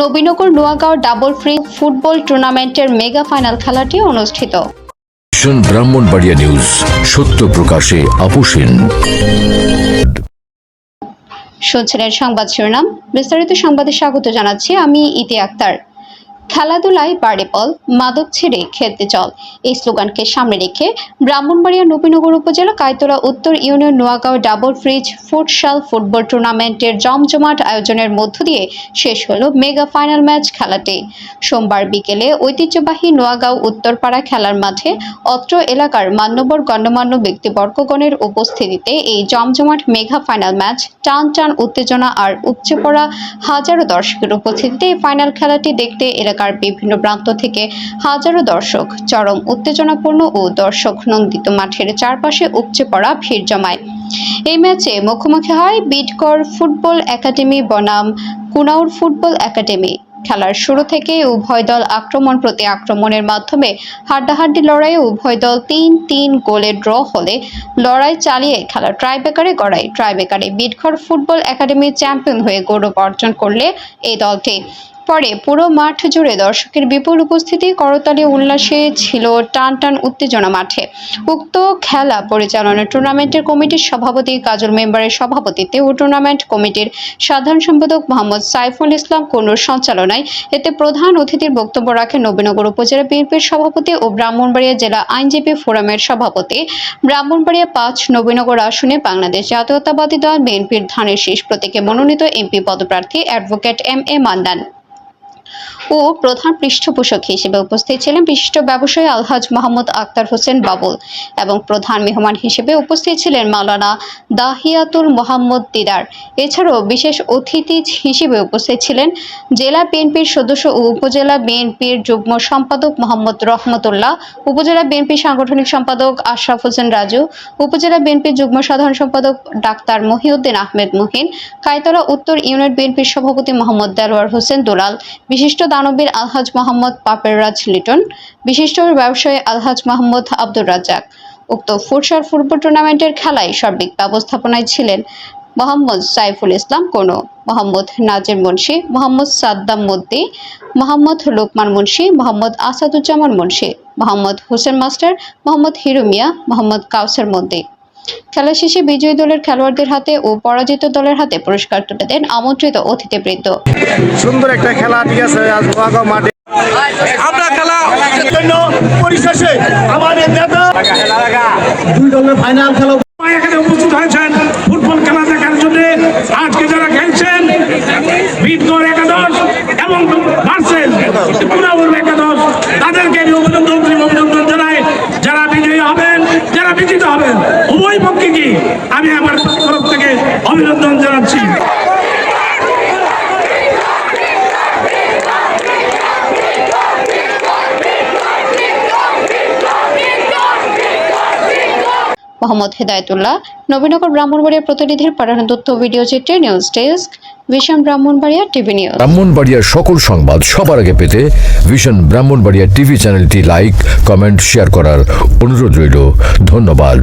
Nabinagar Noagaon double free football টুর্নামেন্টের mega final খেলাটি অনুষ্ঠিত। ব্রাহ্মণবাড়িয়া নিউজ, সত্য প্রকাশে আপোষহীন। শুনছিলেন সংবাদ শিরোনাম, বিস্তারিত সংবাদে স্বাগত জানাচ্ছি আমি ইতি আক্তার। খেলাধুলায় বাড়ে বল, মাদক ছেড়ে খেলতে চল, এই স্লোগানকে সামনে রেখে ব্রাহ্মণবাড়িয়া নবীনগর উপজেলা কায়তলা উত্তর union Noagaon double fridge futsal football টুর্নামেন্টের জমজমাট আয়োজনের মধ্য দিয়ে শেষ হলো মেগা ফাইনাল ম্যাচ খেলাটি। সোমবার বিকেলে ঐতিহ্যবাহী নোয়াগাঁও উত্তরপাড়া খেলার মাঠে অত্র এলাকার মান্যবর গণ্যমান্য ব্যক্তিবর্গগণের উপস্থিতিতে এই জমজমাট মেগা ফাইনাল ম্যাচ টান টান উত্তেজনা আর উপচে পড়া হাজারো দর্শকের উপস্থিতিতে এই ফাইনাল খেলাটি দেখতে এলাকার বিভিন্ন প্রান্ত থেকে হাজারো দর্শক চরম উত্তেজনাপূর্ণ ও দর্শক নন্দিত মাঠের চারপাশে উপচে পড়া ভিড় জমায়। এই ম্যাচে মুখোমুখি হয় বিটকর ফুটবল একাডেমি বনাম কুনাউর ফুটবল একাডেমি। খেলার শুরু থেকে উভয় দল আক্রমণ প্রতি আক্রমণের মাধ্যমে হাড্ডাহাড্ডি লড়াইয়ে উভয় দল ৩-৩ গোলে ড্র হলে লড়াই চালিয়ে খেলা ট্রাইব্রেকারে গড়ায়। ট্রাইব্রেকারে বিটকর ফুটবল একাডেমি চ্যাম্পিয়ন হয়ে গৌরব অর্জন করলে এই দলটি। পরে পুরো মাঠ জুড়ে দর্শকের বিপুল উপস্থিতি, করতালি উল্লাসে ছিল টান টান উত্তেজনা মাঠে। উক্ত খেলা পরিচালনা টুর্নামেন্টের কমিটির সভাপতি কাজল মেম্বারের সভাপতিত্বে ও টুর্নামেন্ট কমিটির সাধারণ সম্পাদক মোহাম্মদ সাইফুল ইসলাম কোনুর সঞ্চালনায়। এতে প্রধান অতিথির বক্তব্য রাখেন নবীনগর উপজেলা বিএনপির সভাপতি ও ব্রাহ্মণবাড়িয়া জেলা আইনজীবী ফোরামের সভাপতি, ব্রাহ্মণবাড়িয়া ৫ নবীনগর আসনে বাংলাদেশ জাতীয়তাবাদী দল বিএনপির ধানের শীষ প্রতীকে মনোনীত এমপি পদপ্রার্থী অ্যাডভোকেট এম.এ. মান্নান ও প্রধান পৃষ্ঠপোষক হিসেবে উপস্থিত ছিলেন বিশিষ্ট ব্যবসায়ী আলহাজ মোহাম্মদ আক্তার হোসেন বাবুল এবং প্রধান মেহমান হিসেবে উপস্থিত ছিলেন মাওলানা দাহিয়াতুল মোহাম্মদ দিদার। এছাড়াও বিশেষ অতিথি হিসেবে উপস্থিত ছিলেন জেলা বিএনপির সদস্য ও উপজেলা বিএনপির যুগ্ম সম্পাদক মোহাম্মদ রহমতুল্লাহ, উপজেলা বিএনপি সাংগঠনিক সম্পাদক আশরাফ হোসেন রাজু, উপজেলা বিএনপির যুগ্ম সাধারণ সম্পাদক ডাক্তার মহিউদ্দিন আহমেদ মুহিন, কায়তলা উত্তর ইউনিয়ন বিএনপির সভাপতি মোহাম্মদ দেলোয়ার হোসেন দুলাল, বিশিষ্ট দানবীর আলহাজ মোহাম্মদ পাপের রাজ লিটন, বিশিষ্ট ব্যবসায়ী আলহাজ মোহাম্মদ আব্দুর রাজ্জাক। উক্ত ফুটসাল ফুটবল টুর্নামেন্টের খেলায় সার্বিক ব্যবস্থাপনায় ছিলেন মোহাম্মদ সাইফুল ইসলাম কোনো, মোহাম্মদ নাজির মুন্সি, মোহাম্মদ সাদ্দাম মুদ্দি, মোহাম্মদ লোকমান মুন্সি, মোহাম্মদ আসাদুজ্জামান মুন্সি, মোহাম্মদ হোসেন মাস্টার, মোহাম্মদ হিরু মিয়া, মোহাম্মদ কাউসার মুদ্দি। খেলা শেষে বিজয়ী দলের খেলোয়াড়দের হাতে ও পরাজিত দলের হাতে পুরস্কার তুলে দেন আমন্ত্রিত অতিথিবৃন্দ। সুন্দর একটা খেলা, ঠিক আছে, আজ নোয়াগাঁও মাঠে আমরা খেলা পরিশেষে আমাদের নেতা দুই দলের ফাইনাল খেলা এখানে উপস্থিত হয়েছেন ফুটবল খেলা দেখার জন্য। আজকে যারা খেলছেন বিটকর একাদশ এবং মার্সেল কুনাউর একাদশ, তাদেরকে অভিনন্দন জানাই। যারা বিজয়ী হবেন, যারা বিজিত হবেন, উভয় পক্ষে কি আমি আমার তরফ থেকে অভিনন্দন জানাচ্ছি। মোহাম্মদ হেদায়েতুল্লাহ, নবীনগর ব্রাহ্মণবাড়িয়া প্রতিনিধির পাঠানো তথ্য ভিডিও চিত্রে news desk, vision Brahmanbaria TV news. ব্রাহ্মণবাড়িয়ার সকল সংবাদ সবার আগে পেতে ভিশন ব্রাহ্মণবাড়িয়া টিভি চ্যানেলটি লাইক, কমেন্ট, শেয়ার করার অনুরোধ রইল। ধন্যবাদ।